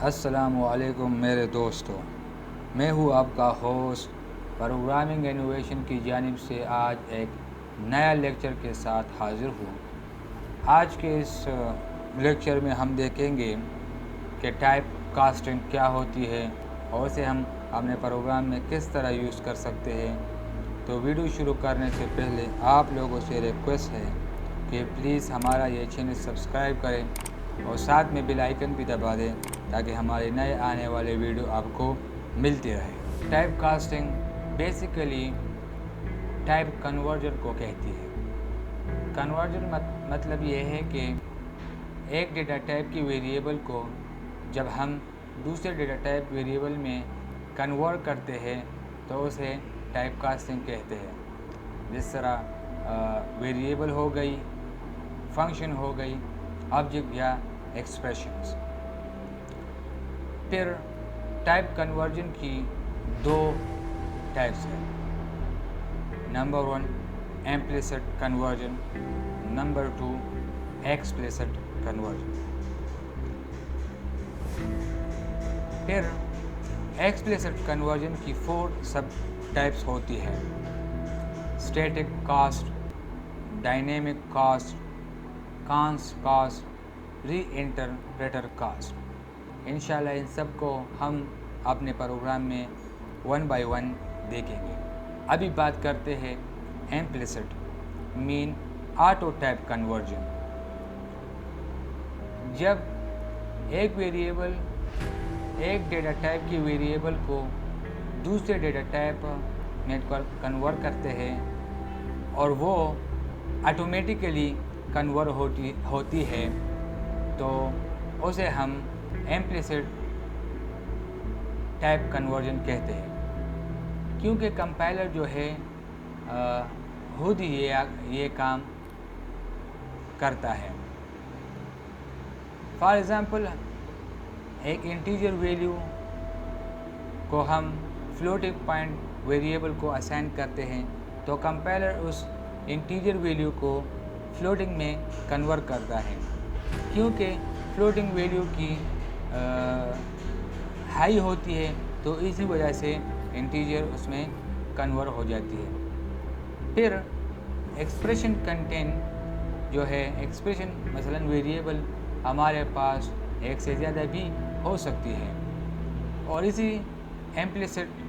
السلام علیکم میرے دوستوں، میں ہوں آپ کا ہوسٹ پروگرامنگ انوویشن کی جانب سے آج ایک نیا لیکچر کے ساتھ حاضر ہوں۔ آج کے اس لیکچر میں ہم دیکھیں گے کہ ٹائپ کاسٹنگ کیا ہوتی ہے اور اسے ہم اپنے پروگرام میں کس طرح یوز کر سکتے ہیں۔ تو ویڈیو شروع کرنے سے پہلے آپ لوگوں سے ریکویسٹ ہے کہ پلیز ہمارا یہ چینل سبسکرائب کریں اور ساتھ میں بیل آئیکن بھی دبا دیں تاکہ ہمارے نئے آنے والے ویڈیو آپ کو ملتی رہے۔ Type casting basically type conversion کو کہتی ہے۔ کنورژن مطلب یہ ہے کہ ایک ڈیٹا ٹائپ کی ویریبل کو جب ہم دوسرے ڈیٹا ٹائپ ویریبل میں کنورٹ کرتے ہیں تو اسے ٹائپ کاسٹنگ کہتے ہیں۔ جس طرح ویریبل ہو گئی، فنکشن ہو گئی، آبجیکٹ یا ایکسپریشنز۔ پھر ٹائپ کنورژن کی دو ٹائپس ہیں۔ Number 1 implicit conversion, number 2 explicit conversion. پھر ایکسپلیسٹ کنورژن کی 4 سب ٹائپس ہوتی ہے: static cast, dynamic cast, const cast, reinterpreter cast. انشاءاللہ ان سب کو ہم اپنے پروگرام میں 1 بائی 1 دیکھیں گے۔ ابھی بات کرتے ہیں امپلیسٹ مین آٹو ٹائپ کنورژن۔ جب ایک ڈیٹا ٹائپ کی ویریبل کو دوسرے ڈیٹا ٹائپ میں کنورٹ کرتے ہیں اور وہ آٹومیٹیکلی کنورٹ ہوتی ہے تو اسے ہم امپلیسٹ ٹائپ کنورژن کہتے ہیں، کیونکہ کمپائلر جو ہے خود ہی یہ کام کرتا ہے۔ فار ایگزامپل ایک انٹیجر ویلیو کو ہم فلوٹنگ پوائنٹ ویریبل کو اسائن کرتے ہیں تو کمپائلر اس انٹیجر ویلیو کو فلوٹنگ میں کنورٹ کرتا ہے، کیونکہ فلوٹنگ ویلیو کی ہائی ہوتی ہے تو اسی وجہ سے انٹیجر اس میں کنورٹ ہو جاتی ہے۔ پھر ایکسپریشن کنٹینٹ جو ہے، ایکسپریشن مثلاً ویریبل ہمارے پاس ایک سے زیادہ بھی ہو سکتی ہے، اور اسی امپلیسٹ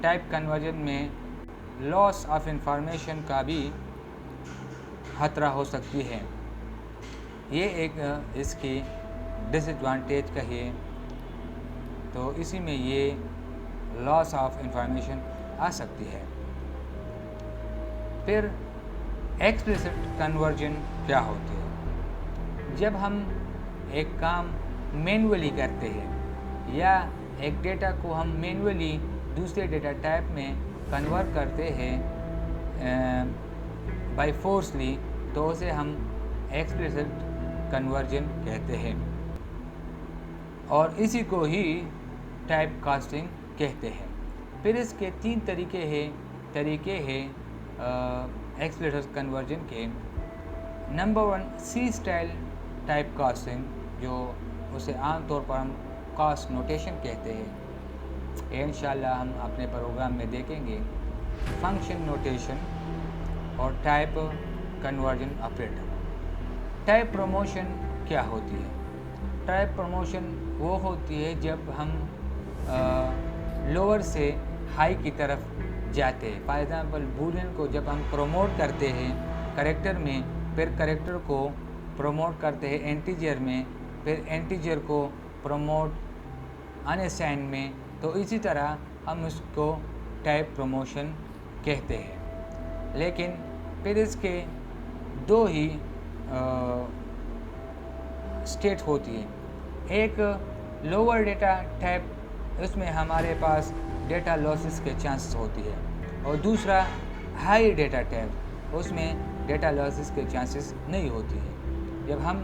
ٹائپ کنورژن میں لاس آف انفارمیشن کا بھی خطرہ ہو سکتی ہے۔ یہ ایک اس کی ڈس ایڈوانٹیج کہیے تو اسی میں یہ لاس آف انفارمیشن آ سکتی ہے۔ پھر ایکسپلیسٹ کنورژن کیا ہوتی ہے؟ جب ہم ایک کام مینولی کرتے ہیں یا ایک ڈیٹا کو ہم مینولی دوسرے ڈیٹا ٹائپ میں کنورٹ کرتے ہیں بائی فورسلی تو اسے ہم ایکسپلیسٹ کنورژن کہتے ہیں، اور اسی کو ہی ٹائپ کاسٹنگ کہتے ہیں۔ پھر اس کے 3 طریقے ہیں ایکسپلیسٹ کنورژن کے۔ نمبر 1 سی اسٹائل ٹائپ کاسٹنگ، جو اسے عام طور پر ہم کاسٹ نوٹیشن کہتے ہیں، انشاءاللہ ہم اپنے پروگرام میں دیکھیں گے۔ فنکشن نوٹیشن اور type conversion operator. Type promotion کیا ہوتی ہے؟ ٹائپ پروموشن وہ ہوتی ہے جب ہم لوور سے ہائی کی طرف جاتے ہیں۔ فار ایگزامپل بولین کو جب ہم پروموٹ کرتے ہیں کریکٹر میں، پھر کریکٹر کو پروموٹ کرتے ہیں انٹیجر میں، پھر انٹیجر کو پروموٹ ان اسائن میں، تو اسی طرح ہم اس کو ٹائپ پروموشن کہتے ہیں۔ لیکن پھر اس کے 2 ہی اسٹیٹ ہوتی ہے۔ ایک لوور ڈیٹا ٹائپ، اس میں ہمارے پاس ڈیٹا لاسز کے چانسز ہوتی ہے، اور دوسرا ہائی ڈیٹا ٹائپ، اس میں ڈیٹا لاسز کے چانسز نہیں ہوتی ہے۔ جب ہم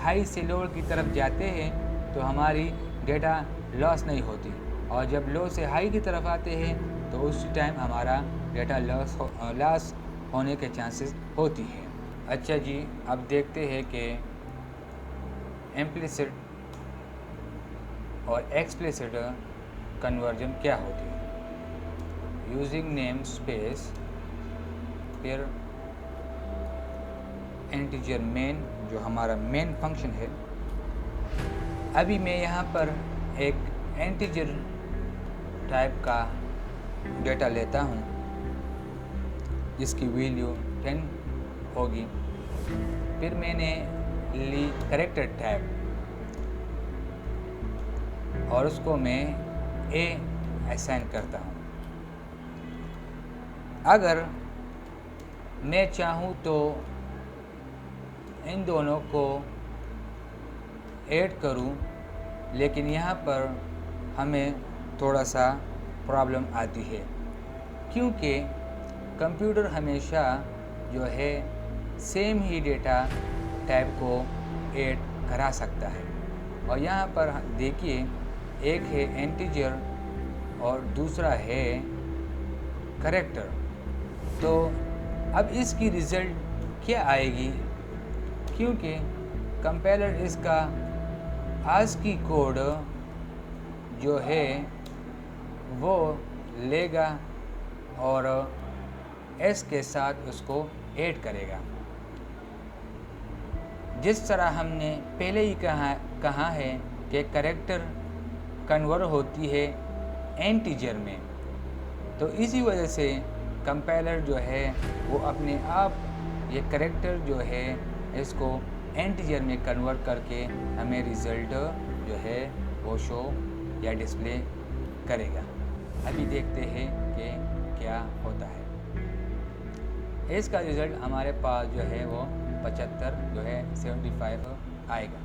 ہائی سے لوور کی طرف جاتے ہیں تو ہماری ڈیٹا لاس نہیں ہوتی، اور جب لو سے ہائی کی طرف آتے ہیں تو اس ٹائم ہمارا ڈیٹا لاس ہونے کے چانسز ہوتی ہے۔ اچھا جی، اب دیکھتے ہیں کہ امپلیسٹ اور ایکسپلیسٹ کنورژن کیا ہوتی ہے. یوزنگ نیم اسپیس، پھر انٹیجر مین جو ہمارا مین فنکشن ہے. ابھی میں یہاں پر ایک انٹیجر ٹائپ کا ڈیٹا لیتا ہوں جس کی ویلیو 10 ہوگی. پھر میں نے لی کریکٹر ٹائپ اور اس کو میں اے اسائن کرتا ہوں. اگر میں چاہوں تو ان دونوں کو ایڈ کروں، لیکن یہاں پر ہمیں تھوڑا سا پرابلم آتی ہے کیونکہ کمپیوٹر ہمیشہ جو ہے سیم ہی ڈیٹا ٹائپ کو ایڈ کرا سکتا ہے. اور یہاں پر دیکھیے ایک ہے انٹیجر اور دوسرا ہے کریکٹر. تو اب اس کی رزلٹ کیا آئے گی؟ کیونکہ کمپائلر اس کا ASCII کوڈ جو ہے وہ لے گا اور ایس کے ساتھ اس کو ایڈ کرے گا. جس طرح ہم نے پہلے ہی کہا ہے کہ کریکٹر کنورٹ ہوتی ہے انٹیجر میں، تو اسی وجہ سے کمپائلر جو ہے وہ اپنے آپ یہ کریکٹر جو ہے اس کو انٹیجر میں کنورٹ کر کے ہمیں رزلٹ جو ہے وہ شو یا ڈسپلے کرے گا. ابھی دیکھتے ہیں کہ کیا ہوتا ہے. اس کا رزلٹ ہمارے پاس جو ہے وہ 75 جو ہے 75 آئے گا.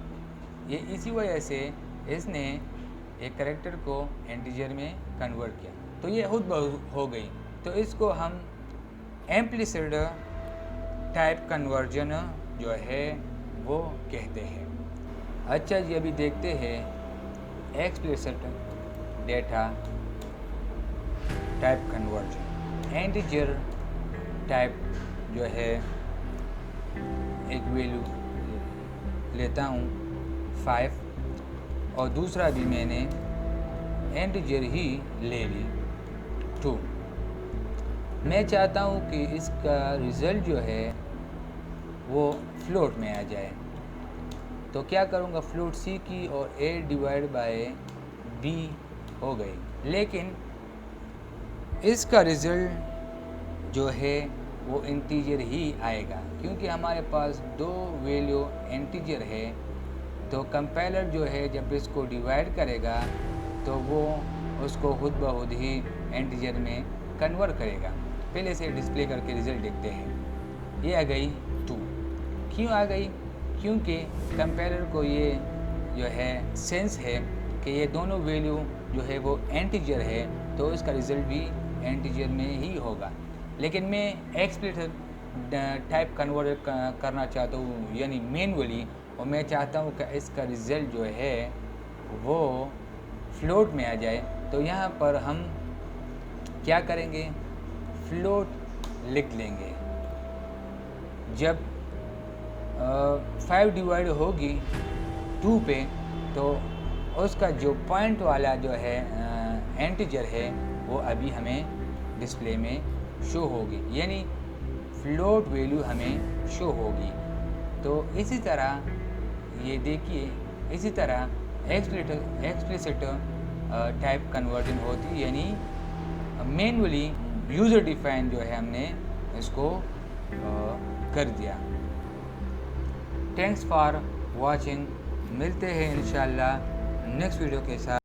یہ اسی وجہ سے اس نے ایک کریکٹر کو انٹیجر میں کنورٹ کیا، تو یہ خود بخود ہو گئی. تو اس کو ہم امپلیسڈ ٹائپ کنورژن جو ہے وہ کہتے ہیں. اچھا جی، ابھی دیکھتے ہیں explicit data type conversion. Integer type جو ہے ایک ویلیو لیتا ہوں 5 اور دوسرا بھی میں نے انٹیجر ہی لے لی 2. میں چاہتا ہوں کہ اس کا رزلٹ جو ہے وہ فلوٹ میں آ جائے. تو کیا کروں گا، فلوٹ سی کی اور اے ڈیوائڈ بائی بی ہو گئی. لیکن اس کا رزلٹ جو ہے وہ انٹیجر ہی آئے گا کیونکہ ہمارے پاس 2 ویلیو انٹیجر ہے. تو کمپائلر جو ہے جب اس کو ڈیوائڈ کرے گا تو وہ اس کو خود بخود ہی انٹیجر میں کنورٹ کرے گا. پہلے سے ڈسپلے کر کے رزلٹ دیکھتے ہیں. یہ آ گئی 2. کیوں آ گئی؟ کیونکہ کمپائلر کو یہ جو ہے سینس ہے کہ یہ دونوں ویلیو جو ہے وہ انٹیجر ہے، تو اس کا رزلٹ بھی انٹیجر میں ہی ہوگا. لیکن میں ایکسپلیسٹ ٹائپ کنورٹ کرنا چاہتا ہوں یعنی مینولی، اور میں چاہتا ہوں کہ اس کا رزلٹ جو ہے وہ فلوٹ میں آ جائے. تو یہاں پر ہم کیا کریں گے، فلوٹ لکھ لیں گے. جب 5 ڈیوائڈ ہوگی 2 پہ تو اس کا جو پوائنٹ والا جو ہے انٹیجر ہے وہ ابھی ہمیں ڈسپلے میں شو ہوگی، یعنی فلوٹ ویلیو ہمیں شو ہوگی. تو اسی طرح یہ دیکھیے، اسی طرح ایکسپلیسٹ ٹائپ کنورژن ہوتی، یعنی مینولی یوزر ڈیفائن جو ہے ہم نے اس کو کر دیا. Thanks for watching. ملتے ہیں انشاءاللہ نیکسٹ ویڈیو کے ساتھ.